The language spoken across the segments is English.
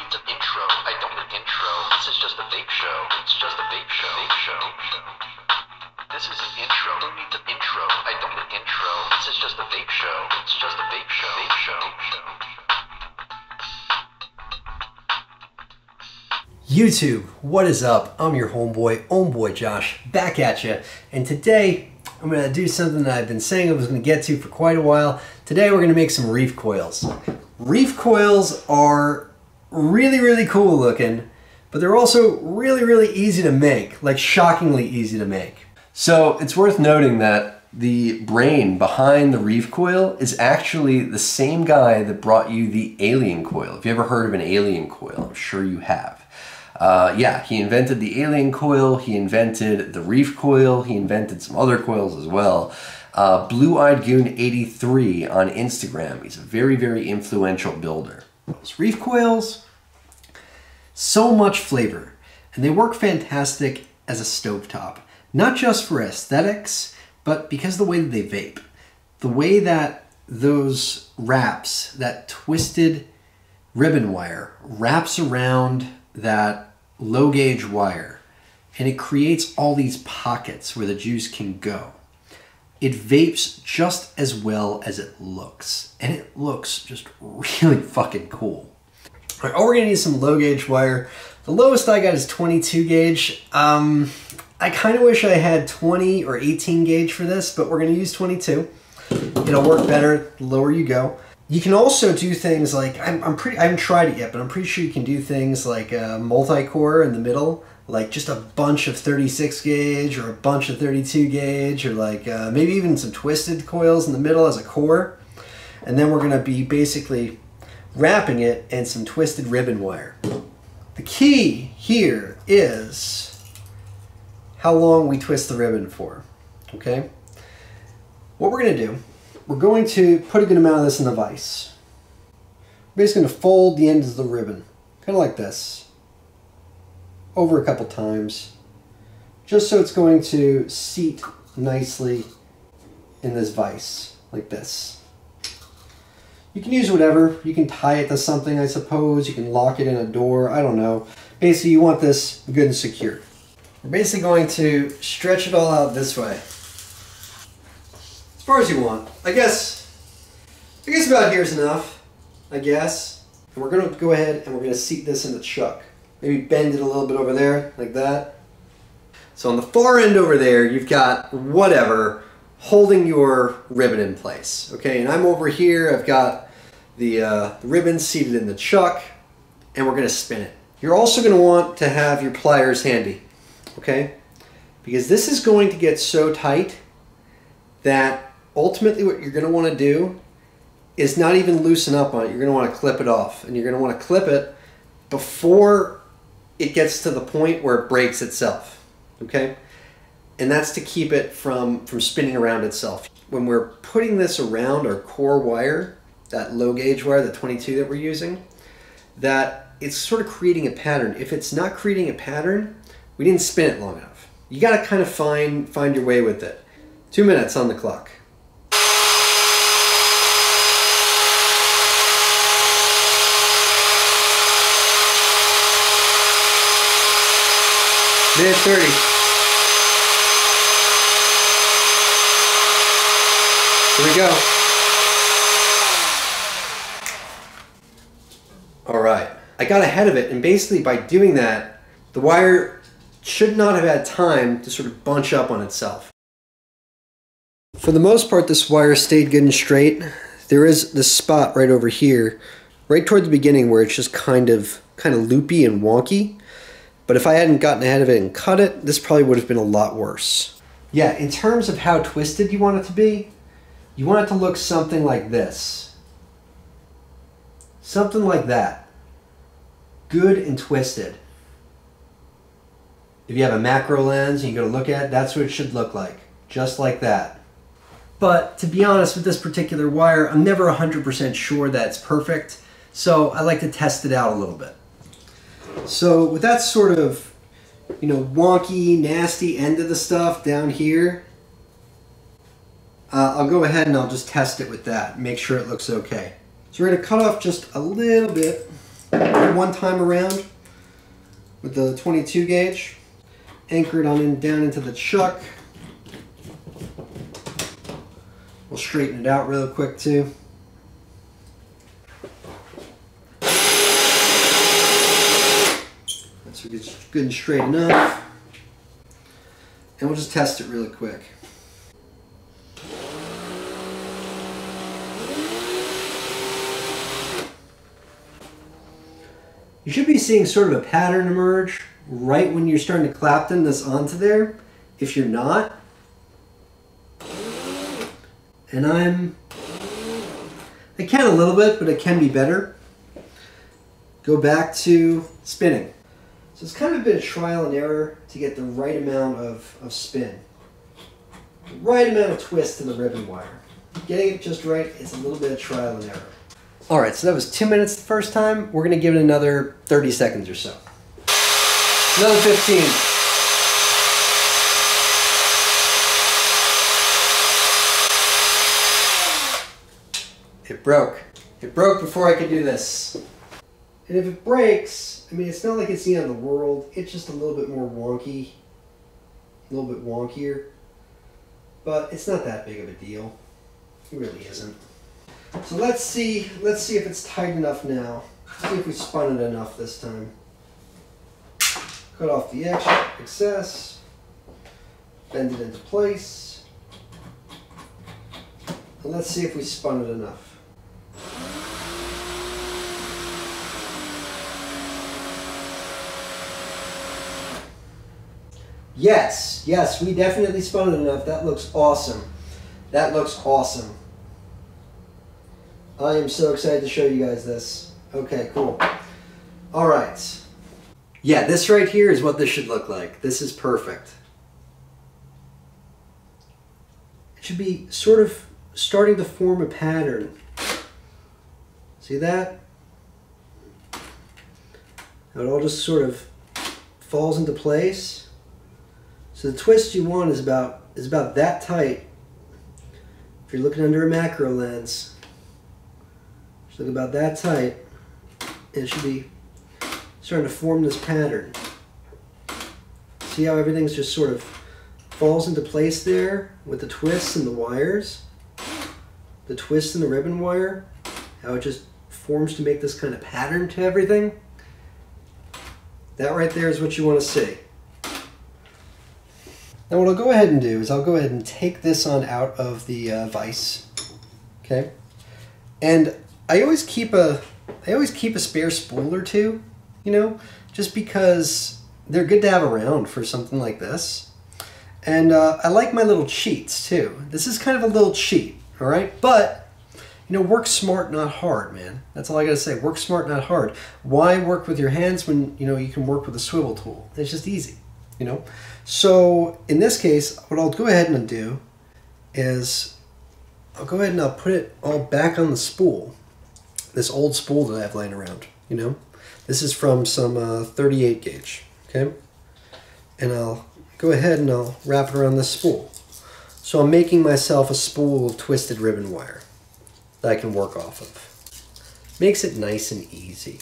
need an intro. I don't need an intro. This is just a vape show. It's just a vape show. Vape show. This is an intro. Don't need an intro. I don't need an intro. This is just a vape show. It's just a vape show. Vape show. YouTube, what is up? I'm your homeboy Josh, back at you. And today, I'm going to do something that I've been saying I was going to get to for quite a while. Today, we're going to make some reef coils. Reef coils are really cool looking, but they're also really easy to make, like shockingly easy to make. So it's worth noting that the brain behind the reef coil is actually the same guy that brought you the alien coil. If you ever heard of an alien coil, I'm sure you have. Yeah, he invented the alien coil, he invented the reef coil, he invented some other coils as well. Blue-Eyed Goon 83 on Instagram. He's a very influential builder. Those reef coils, so much flavor, and they work fantastic as a stovetop. Not just for aesthetics, but because of the way that they vape. The way that those wraps, that twisted ribbon wire, wraps around that low gauge wire, and it creates all these pockets where the juice can go. It vapes just as well as it looks, and it looks just really fucking cool. All right, we're gonna need some low gauge wire. The lowest I got is 22 gauge. I kind of wish I had 20 or 18 gauge for this, but we're gonna use 22. It'll work better the lower you go. You can also do things like, I haven't tried it yet, but I'm pretty sure you can do things like a multi-core in the middle, like just a bunch of 36 gauge or a bunch of 32 gauge, or like maybe even some twisted coils in the middle as a core. And then we're gonna be basically wrapping it in some twisted ribbon wire. The key here is how long we twist the ribbon for, okay? What we're gonna do, we're going to put a good amount of this in the vise. We're basically going to fold the ends of the ribbon, kind of like this, over a couple times, just so it's going to seat nicely in this vise, like this. You can use whatever. You can tie it to something, I suppose. You can lock it in a door. I don't know. Basically, you want this good and secure. We're basically going to stretch it all out this way. As far as you want. I guess about here's enough, I guess. And we're gonna go ahead and we're gonna seat this in the chuck. Maybe bend it a little bit over there, like that. So on the far end over there, you've got whatever holding your ribbon in place. Okay, and I'm over here, I've got the ribbon seated in the chuck, and we're gonna spin it. You're also gonna want to have your pliers handy, okay? Because this is going to get so tight that ultimately what you're going to want to do is not even loosen up on it. You're going to want to clip it off, and you're going to want to clip it before it gets to the point where it breaks itself, okay? And that's to keep it from spinning around itself. When we're putting this around our core wire, that low gauge wire, the 22 that we're using, that it's sort of creating a pattern. If it's not creating a pattern, we didn't spin it long enough. You got to kind of find your way with it. 2 minutes on the clock. Minute 30. Here we go. All right. I got ahead of it, and basically by doing that, the wire should not have had time to sort of bunch up on itself. For the most part, this wire stayed good and straight. There is this spot right over here, right toward the beginning, where it's just kind of loopy and wonky. But if I hadn't gotten ahead of it and cut it, this probably would have been a lot worse. Yeah, in terms of how twisted you want it to be, you want it to look something like this. Something like that. Good and twisted. If you have a macro lens and you go to look at it, that's what it should look like. Just like that. But to be honest with this particular wire, I'm never 100% sure that it's perfect, so I like to test it out a little bit. So with that sort of, wonky, nasty end of the stuff down here, I'll go ahead and I'll just test it with that, make sure it looks okay. So we're going to cut off just a little bit one time around with the 22 gauge. Anchor it on in, down into the chuck. We'll straighten it out real quick too. That's good and straight enough. And we'll just test it really quick. You should be seeing sort of a pattern emerge right when you're starting to clapton this onto there. If you're not, and I can a little bit, but it can be better. Go back to spinning. So it's kind of a bit of trial and error to get the right amount of spin. The right amount of twist to the ribbon wire. Getting it just right is a little bit of trial and error. Alright, so that was 2 minutes the first time. We're going to give it another 30 seconds or so. Another 15. It broke. It broke before I could do this. And if it breaks, I mean, it's not like it's the end of the world. It's just a little bit more wonky. A little bit wonkier. But it's not that big of a deal. It really isn't. So let's see if it's tight enough now. See if we spun it enough this time. Cut off the excess. Bend it into place. And let's see if we spun it enough. Yes, yes, we definitely spun it enough. That looks awesome. That looks awesome. I am so excited to show you guys this. Okay, cool. All right. Yeah, this right here is what this should look like. This is perfect. It should be sort of starting to form a pattern. See that? It all just sort of falls into place. So the twist you want is about that tight. If you're looking under a macro lens, just look about that tight, and it should be starting to form this pattern. See how everything's just sort of falls into place there with the twists and the wires, the twist in the ribbon wire, how it just forms to make this kind of pattern to everything. That right there is what you want to see. Now what I'll go ahead and do is I'll go ahead and take this on out of the vise, okay? And I always keep a spare spool or two, you know, just because they're good to have around for something like this. And I like my little cheats too. This is kind of a little cheat, all right? But you know, work smart, not hard, man. That's all I gotta say. Work smart, not hard. Why work with your hands when you know you can work with a swivel tool? It's just easy. You know, so in this case, what I'll go ahead and do is I'll go ahead and I'll put it all back on the spool, this old spool that I have laying around. You know, this is from some 38 gauge, okay, and I'll go ahead and I'll wrap it around this spool. So I'm making myself a spool of twisted ribbon wire that I can work off of. Makes it nice and easy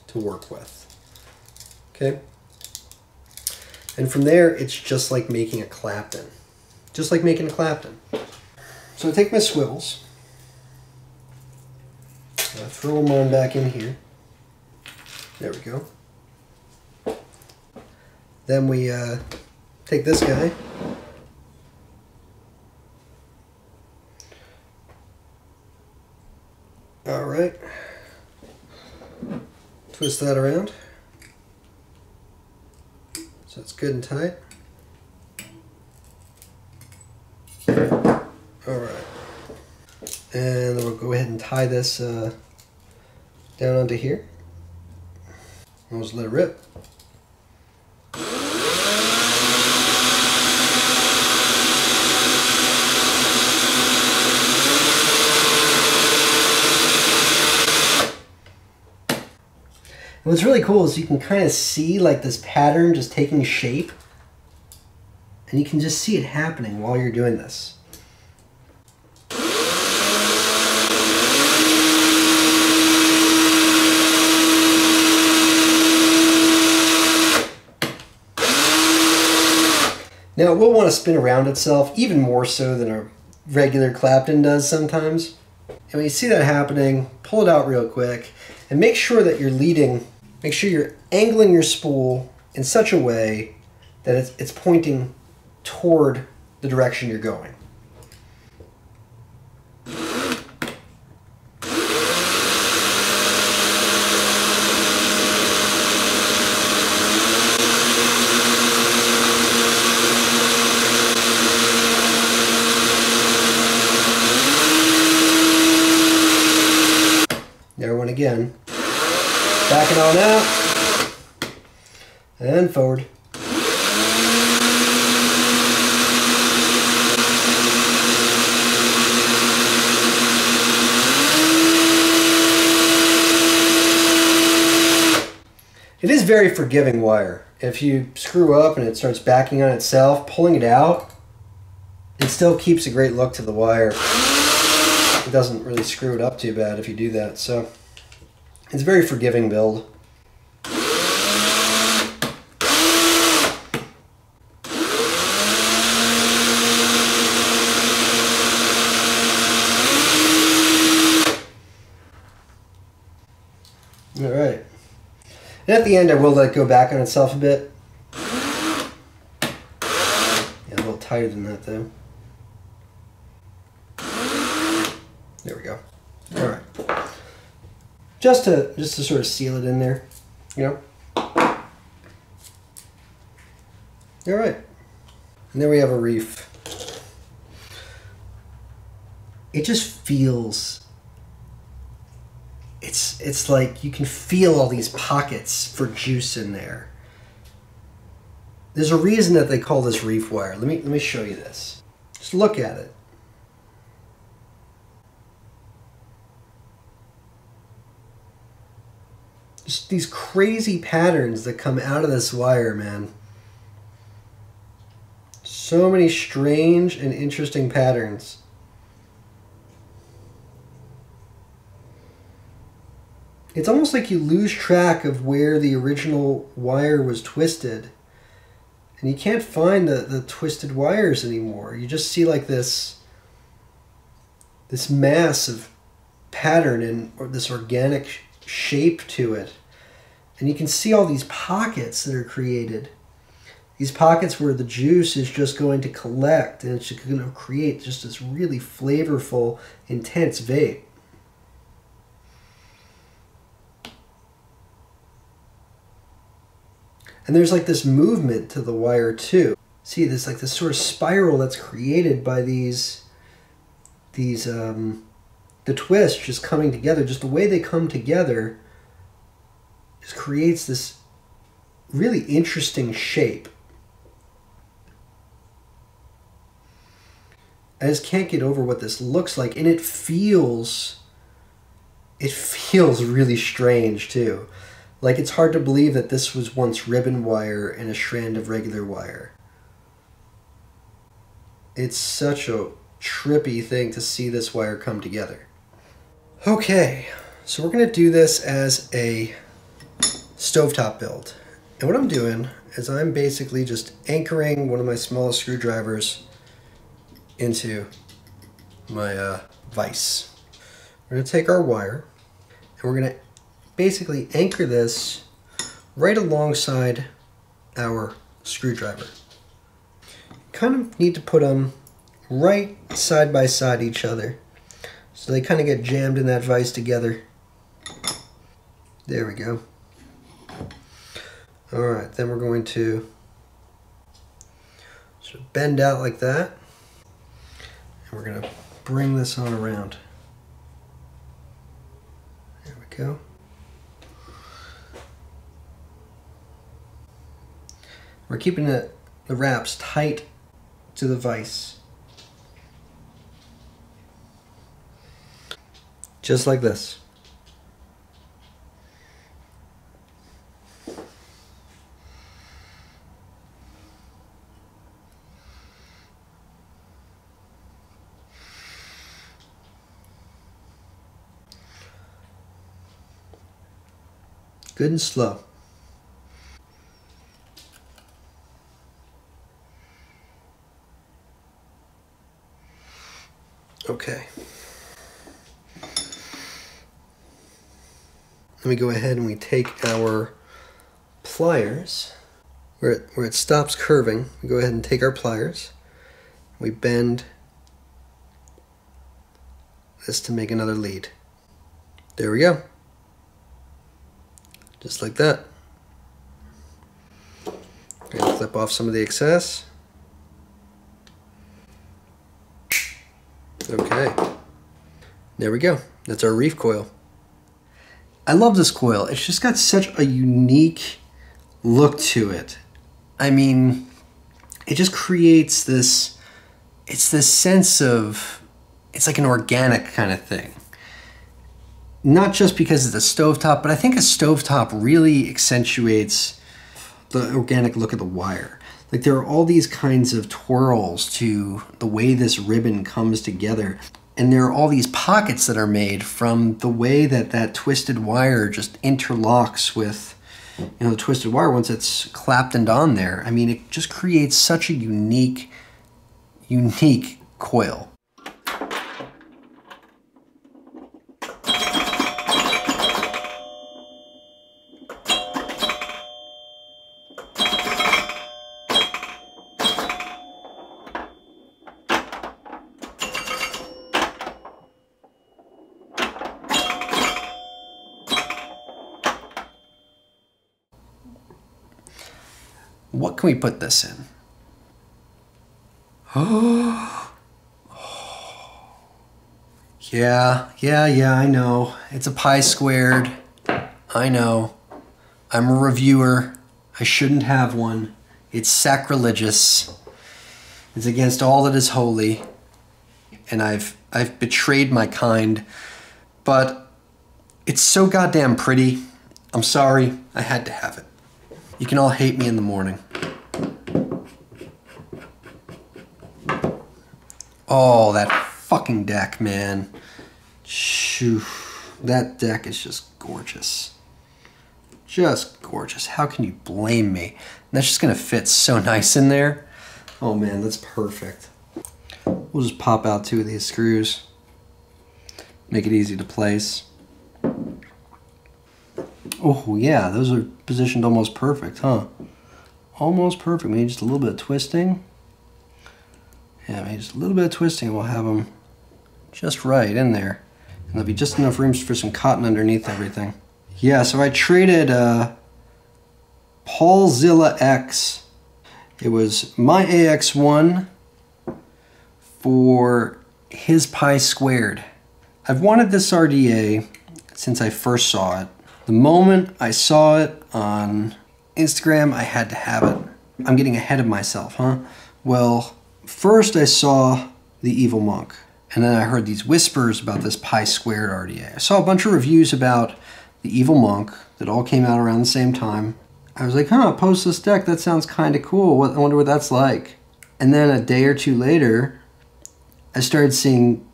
to work with, okay. And from there, it's just like making a clapton. Just like making a clapton. So I take my swivels. I throw them on back in here. There we go. Then we take this guy. All right. Twist that around. So it's good and tight. All right. And then we'll go ahead and tie this down onto here. We'll just let it rip. And what's really cool is you can kind of see like this pattern just taking shape, and you can just see it happening while you're doing this. Now it will want to spin around itself, even more so than a regular clapton does sometimes. And when you see that happening, pull it out real quick and make sure that you're leading, make sure you're angling your spool in such a way that it's pointing toward the direction you're going. There one again. Back it on out. And forward. It is very forgiving wire. If you screw up and it starts backing on itself, pulling it out, it still keeps a great look to the wire. It doesn't really screw it up too bad if you do that. So it's a very forgiving build. All right. And at the end, I will let it go back on itself a bit. Yeah, a little tighter than that though. There we go. All right. Just to sort of seal it in there, you know. All right. And there we have a reef. It just feels. It's like you can feel all these pockets for juice in there. There's a reason that they call this reef wire. Let me show you this. Just look at it. Just these crazy patterns that come out of this wire, man. So many strange and interesting patterns. It's almost like you lose track of where the original wire was twisted. And you can't find the twisted wires anymore. You just see like this mass of pattern and this organic shape to it. And you can see all these pockets that are created. These pockets where the juice is just going to collect and it's just going to create just this really flavorful, intense vape. And there's like this movement to the wire too. See, there's like this sort of spiral that's created by the twists just coming together. Just the way they come together just creates this really interesting shape. I just can't get over what this looks like, and it feels really strange too. Like, it's hard to believe that this was once ribbon wire and a strand of regular wire. It's such a trippy thing to see this wire come together. Okay, so we're going to do this as a stovetop build. And what I'm doing is I'm basically just anchoring one of my smallest screwdrivers into my vise. We're going to take our wire and we're going to basically anchor this right alongside our screwdriver. Kind of need to put them right side by side each other so they kind of get jammed in that vise together. There we go. Alright, then we're going to sort of bend out like that, and we're going to bring this on around. There we go. We're keeping the wraps tight to the vise. Just like this. Good and slow. Okay. Let me go ahead and we take our pliers, where it stops curving, we go ahead and take our pliers, we bend this to make another lead. There we go. Just like that. And clip off some of the excess. Okay. There we go. That's our reef coil. I love this coil. It's just got such a unique look to it. I mean, it just creates this, it's this sense of, it's like an organic kind of thing. Not just because it's a stovetop, but I think a stovetop really accentuates the organic look of the wire. Like there are all these kinds of twirls to the way this ribbon comes together. And there are all these pockets that are made from the way that that twisted wire just interlocks with, you know, the twisted wire once it's claptoned on there. I mean, it just creates such a unique coil. What can we put this in? Oh, yeah, I know. It's a pi squared. I know. I'm a reviewer. I shouldn't have one. It's sacrilegious. It's against all that is holy. And I've betrayed my kind. But it's so goddamn pretty. I'm sorry. I had to have it. You can all hate me in the morning. Oh, that fucking deck, man. Shoo. That deck is just gorgeous. Just gorgeous. How can you blame me? And that's just gonna fit so nice in there. Oh man, that's perfect. We'll just pop out 2 of these screws. Make it easy to place. Oh yeah, those are positioned almost perfect, huh? Almost perfect. Maybe just a little bit of twisting. Yeah, maybe just a little bit of twisting. We'll have them just right in there. And there'll be just enough room for some cotton underneath everything. Yeah, so I traded Paul's ZillaX. It was my AX1 for his pi squared. I've wanted this RDA since I first saw it. The moment I saw it on Instagram, I had to have it. I'm getting ahead of myself, huh? Well, first I saw the Evil Monk, and then I heard these whispers about this pi squared RDA. I saw a bunch of reviews about the Evil Monk that all came out around the same time. I was like, huh, postless deck, that sounds kind of cool. I wonder what that's like. And then a day or 2 later, I started seeing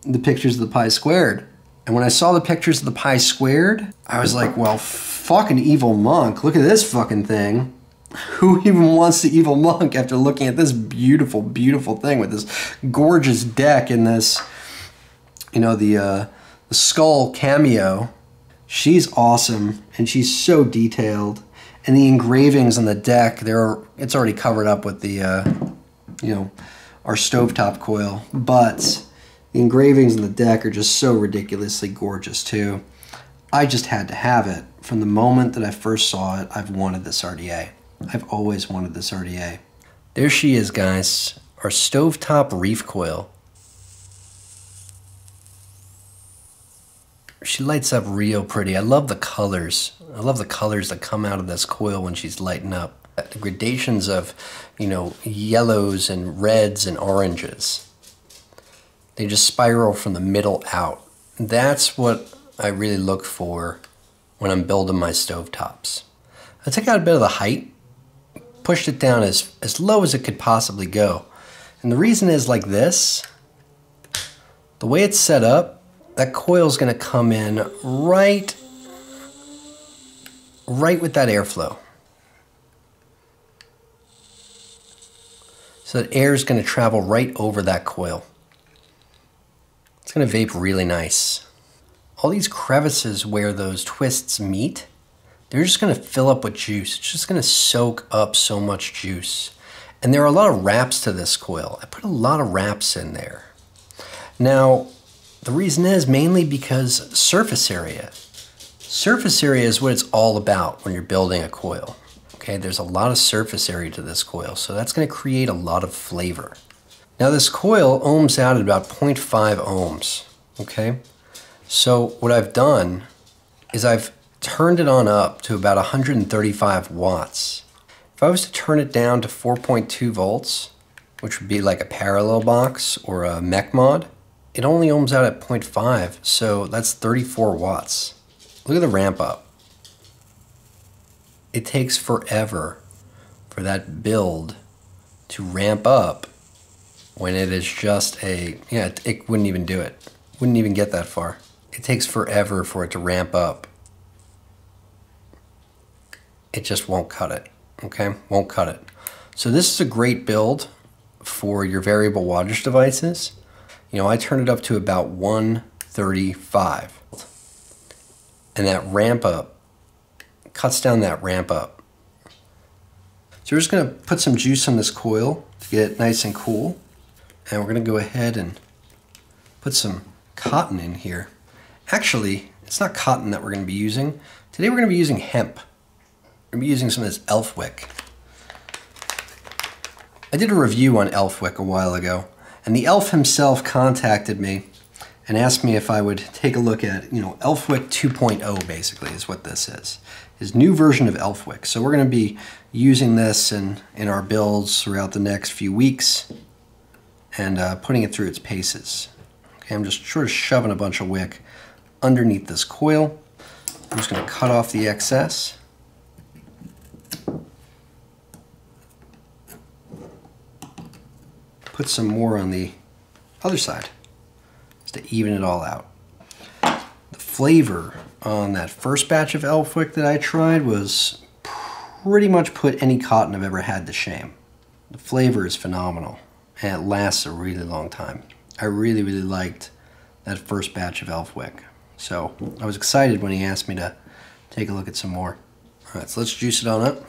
the pictures of the pi squared. And when I saw the pictures of the pi squared, I was like, well, fucking Evil Monk, look at this fucking thing. Who even wants the Evil Monk after looking at this beautiful, beautiful thing with this gorgeous deck and this, you know, the skull cameo. She's awesome, and she's so detailed. And the engravings on the deck, it's already covered up with the, you know, our stovetop coil. But the engravings on the deck are just so ridiculously gorgeous, too. I just had to have it. From the moment that I first saw it, I've wanted this RDA. I've always wanted this RDA. There she is, guys. Our stovetop reef coil. She lights up real pretty. I love the colors. I love the colors that come out of this coil when she's lighting up. The gradations of, you know, yellows and reds and oranges. They just spiral from the middle out. That's what I really look for when I'm building my stovetops. I took out a bit of the height, pushed it down as low as it could possibly go. And the reason is like this, the way it's set up, that coil's gonna come in right with that airflow. So that air is gonna travel right over that coil. It's gonna vape really nice. All these crevices where those twists meet, they're just gonna fill up with juice. It's just gonna soak up so much juice. And there are a lot of wraps to this coil. I put a lot of wraps in there. Now, the reason is mainly because surface area. Surface area is what it's all about when you're building a coil. Okay, there's a lot of surface area to this coil, so that's gonna create a lot of flavor. Now this coil ohms out at about 0.5 ohms, okay? So what I've done is I've turned it on up to about 135 watts. If I was to turn it down to 4.2 volts, which would be like a parallel box or a mech mod, it only ohms out at 0.5, so that's 34 watts. Look at the ramp up. It takes forever for that build to ramp up when it is just it wouldn't even do it. Wouldn't even get that far. It takes forever for it to ramp up. It just won't cut it, okay? Won't cut it. So this is a great build for your variable wattage devices. You know, I turn it up to about 135. And that ramp up cuts down that ramp up. So we're just gonna put some juice on this coil to get it nice and cool. And we're gonna go ahead and put some cotton in here. Actually, it's not cotton that we're gonna be using. Today we're gonna be using hemp. We're gonna be using some of this ElfWick. I did a review on ElfWick a while ago, and the elf himself contacted me and asked me if I would take a look at, you know, ElfWick 2.0 basically is what this is. His new version of ElfWick. So we're gonna be using this in our builds throughout the next few weeks and putting it through its paces. Okay, I'm just sort of shoving a bunch of wick underneath this coil. I'm just gonna cut off the excess. Put some more on the other side just to even it all out. The flavor on that first batch of ElfWick that I tried was pretty much put any cotton I've ever had to shame. The flavor is phenomenal and it lasts a really long time. I really, really liked that first batch of ElfWick. So I was excited when he asked me to take a look at some more. All right, so let's juice it on up.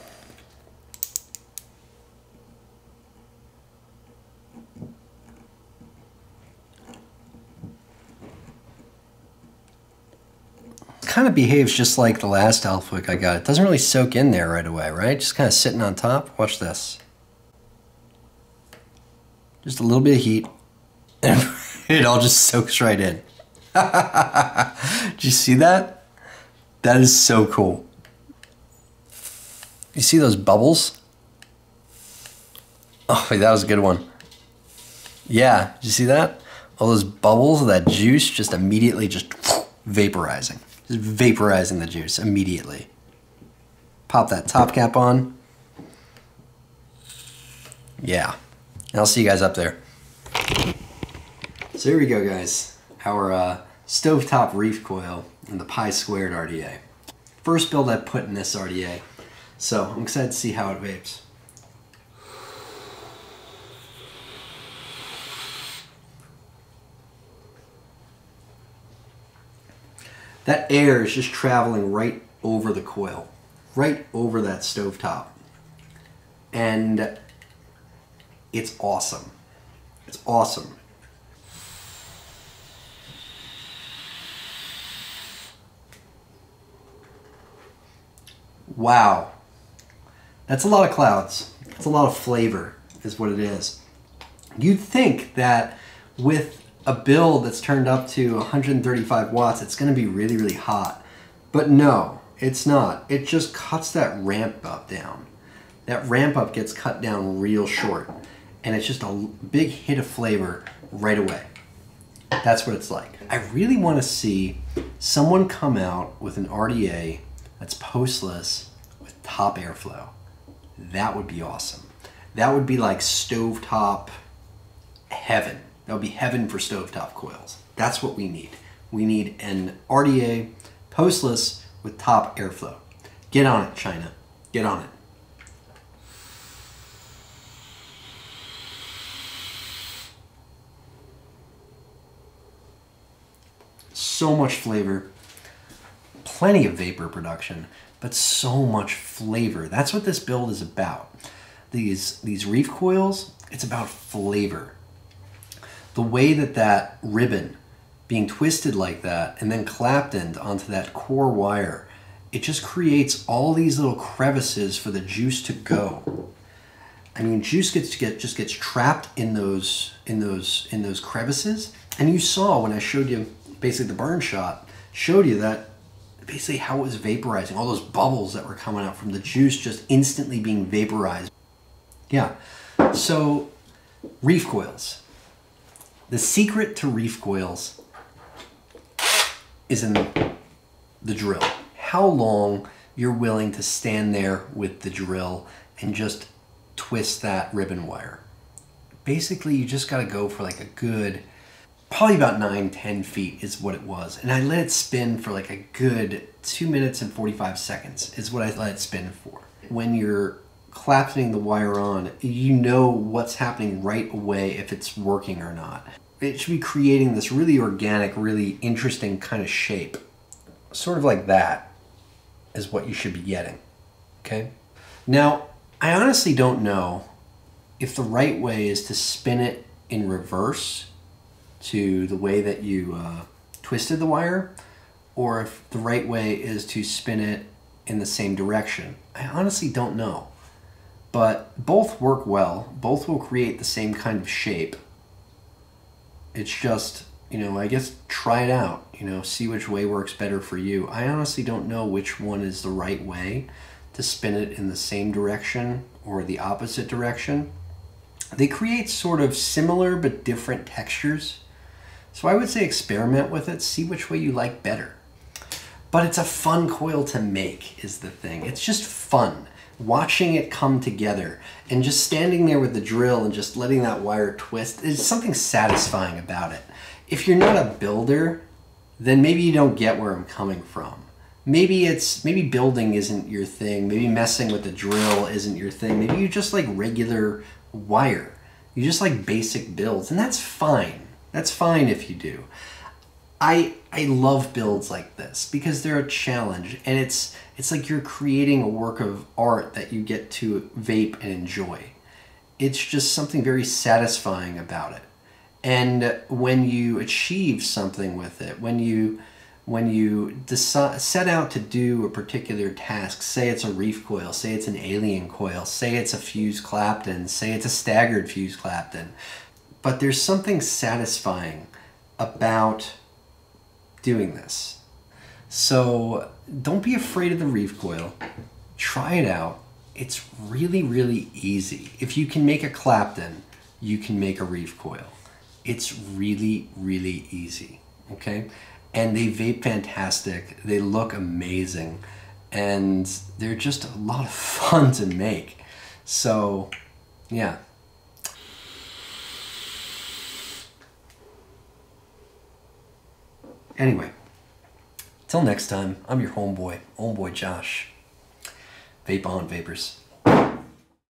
Kind of behaves just like the last ElfWick I got. It doesn't really soak in there right away, right? Just kind of sitting on top. Watch this. Just a little bit of heat, and it all just soaks right in. Did you see that? That is so cool. You see those bubbles? Oh, wait, that was a good one. Yeah, did you see that? All those bubbles of that juice just immediately just vaporizing. Just vaporizing the juice immediately. Pop that top cap on. Yeah. And I'll see you guys up there. So here we go, guys. Our StoveTop Reef Coil and the Pi2 RDA. First build I put in this RDA. So I'm excited to see how it vapes. That air is just traveling right over the coil, right over that stovetop. And it's awesome. It's awesome. Wow. That's a lot of clouds. That's a lot of flavor, is what it is. You'd think that with a build that's turned up to 135 watts, it's going to be really, really hot. But no, it's not. It just cuts that ramp up down. That ramp up gets cut down real short. And it's just a big hit of flavor right away. That's what it's like. I really want to see someone come out with an RDA that's postless with top airflow. That would be awesome. That would be like stovetop heaven. That would be heaven for stovetop coils. That's what we need. We need an RDA postless with top airflow. Get on it, China. Get on it. so much flavor, plenty of vapor production, but so much flavor. That's what this build is about. These reef coils, it's about flavor. The way that that ribbon being twisted like that and then claptoned onto that core wire, it just creates all these little crevices for the juice to go. I mean, juice just gets trapped in those crevices. And you saw when I showed you basically the burn shot, showed you that basically how it was vaporizing, all those bubbles that were coming out from the juice just instantly being vaporized. Yeah, so reef coils. The secret to reef coils is in the drill. How long you're willing to stand there with the drill and just twist that ribbon wire. Basically, you just gotta go for like a good, probably about 9-10 feet is what it was. And I let it spin for like a good 2 minutes and 45 seconds is what I let it spin for. When you're claptoning the wire on, you know what's happening right away if it's working or not. It should be creating this really organic, really interesting kind of shape. Sort of like that is what you should be getting, okay? Now, I honestly don't know if the right way is to spin it in reverse to the way that you twisted the wire, or if the right way is to spin it in the same direction. I honestly don't know. But both work well. Both will create the same kind of shape. It's just, you know, I guess try it out, you know, see which way works better for you. I honestly don't know which one is the right way to spin it in the same direction or the opposite direction. They create sort of similar but different textures. So I would say experiment with it, see which way you like better. But it's a fun coil to make is the thing. It's just fun. Watching it come together and just standing there with the drill and just letting that wire twist, there's something satisfying about it. If you're not a builder, then maybe you don't get where I'm coming from. Maybe building isn't your thing. Maybe messing with the drill isn't your thing. Maybe you just like regular wire. You just like basic builds, and that's fine. That's fine if you do. I love builds like this because they're a challenge, and it's like you're creating a work of art that you get to vape and enjoy. It's just something very satisfying about it. And when you achieve something with it, when you set out to do a particular task, say it's a reef coil, say it's an alien coil, say it's a fused clapton, say it's a staggered fused clapton, but there's something satisfying about doing this. So don't be afraid of the reef coil. Try it out. It's really, really easy. If you can make a clapton, you can make a reef coil. It's really, really easy, okay? And they vape fantastic. They look amazing. And they're just a lot of fun to make. So, yeah. Anyway, till next time, I'm your homeboy Josh. Vape on, Vapers.